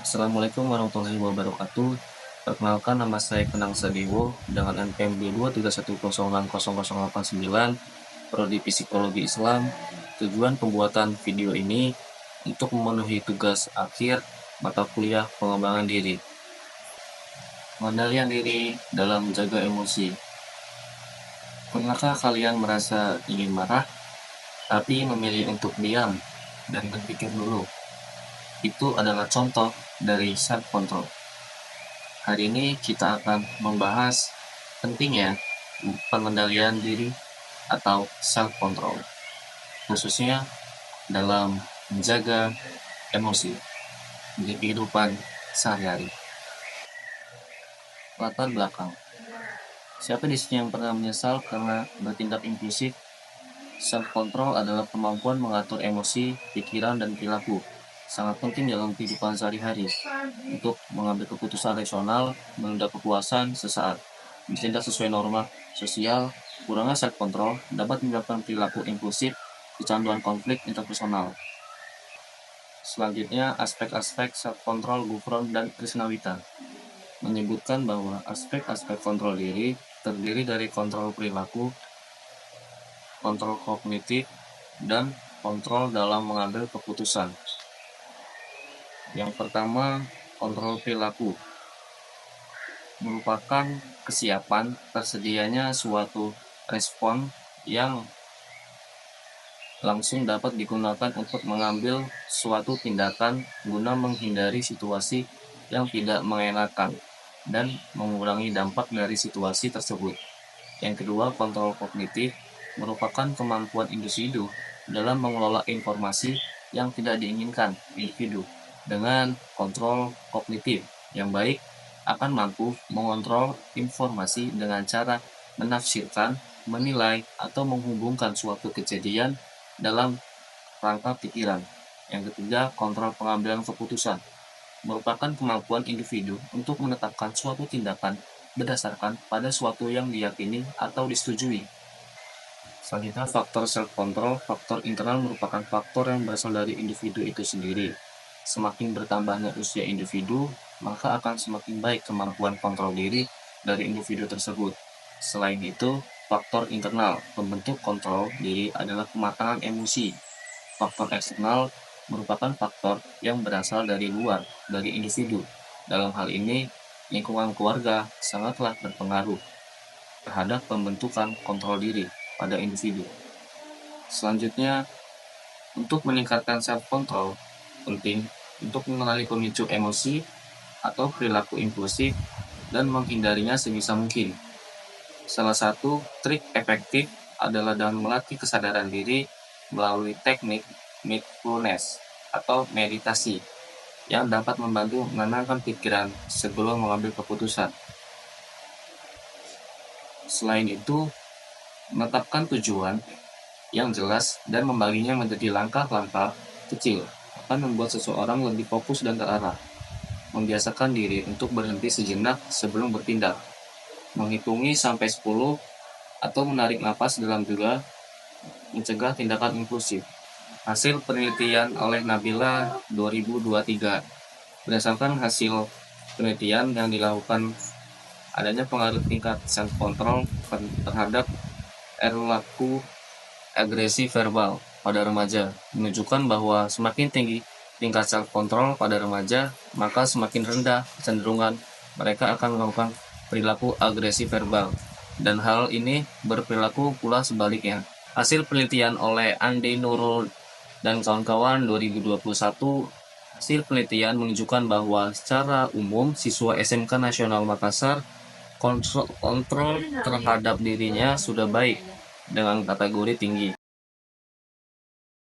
Assalamualaikum warahmatullahi wabarakatuh. Perkenalkan, nama saya Kenang Sadewo dengan NPM 231106089, Prodi Psikologi Islam. Tujuan pembuatan video ini untuk memenuhi tugas akhir mata kuliah pengembangan diri. Pengendalian diri dalam menjaga emosi. Pernahkah kalian merasa ingin marah, tapi memilih untuk diam dan berpikir dulu? Itu adalah contoh dari self-control. Hari ini kita akan membahas pentingnya pengendalian diri atau self-control, khususnya dalam menjaga emosi di kehidupan sehari-hari. Latar belakang. Siapa di sini yang pernah menyesal karena bertindak impulsif? Self-control adalah kemampuan mengatur emosi, pikiran, dan perilaku. Sangat penting dalam kehidupan sehari-hari untuk mengambil keputusan rasional, menunda kepuasan sesaat, bertindak sesuai norma sosial. Kurangnya self-control dapat menyebabkan perilaku impulsif, kecanduan, konflik interpersonal. Selanjutnya, aspek-aspek self-control Gufron dan Krishnawita menyebutkan bahwa aspek-aspek kontrol diri terdiri dari kontrol perilaku, kontrol kognitif, dan kontrol dalam mengambil keputusan. Yang pertama, kontrol perilaku merupakan kesiapan tersedianya suatu respon yang langsung dapat digunakan untuk mengambil suatu tindakan guna menghindari situasi yang tidak mengenakan dan mengurangi dampak dari situasi tersebut. Yang kedua, kontrol kognitif merupakan kemampuan individu dalam mengelola informasi yang tidak diinginkan individu. Dengan kontrol kognitif yang baik, akan mampu mengontrol informasi dengan cara menafsirkan, menilai, atau menghubungkan suatu kejadian dalam rangka pikiran. Yang ketiga, kontrol pengambilan keputusan merupakan kemampuan individu untuk menetapkan suatu tindakan berdasarkan pada suatu yang diyakini atau disetujui. Selanjutnya, faktor self-control. Faktor internal merupakan faktor yang berasal dari individu itu sendiri. Semakin bertambahnya usia individu, maka akan semakin baik kemampuan kontrol diri dari individu tersebut. Selain itu, faktor internal pembentuk kontrol diri adalah kematangan emosi. Faktor eksternal merupakan faktor yang berasal dari luar, dari individu. Dalam hal ini, lingkungan keluarga sangatlah berpengaruh terhadap pembentukan kontrol diri pada individu. Selanjutnya, untuk meningkatkan self-control, penting untuk mengenali pemicu emosi atau perilaku impulsif dan menghindarinya sebisa mungkin. Salah satu trik efektif adalah dengan melatih kesadaran diri melalui teknik mindfulness atau meditasi yang dapat membantu menenangkan pikiran sebelum mengambil keputusan. Selain itu, menetapkan tujuan yang jelas dan membaginya menjadi langkah-langkah kecil akan membuat seseorang lebih fokus dan terarah. Membiasakan diri untuk berhenti sejenak sebelum bertindak, menghitungi sampai 10 atau menarik napas dalam juga mencegah tindakan impulsif. Hasil penelitian oleh Nabila 2023. Berdasarkan hasil penelitian yang dilakukan, adanya pengaruh tingkat self-control terhadap perilaku agresi verbal pada remaja, menunjukkan bahwa semakin tinggi tingkat self-control pada remaja, maka semakin rendah kecenderungan mereka akan melakukan perilaku agresi verbal. Dan hal ini berperilaku pula sebaliknya. Hasil penelitian oleh Andi Nurul dan kawan-kawan 2021, hasil penelitian menunjukkan bahwa secara umum siswa SMK Nasional Makassar kontrol terhadap dirinya sudah baik dengan kategori tinggi.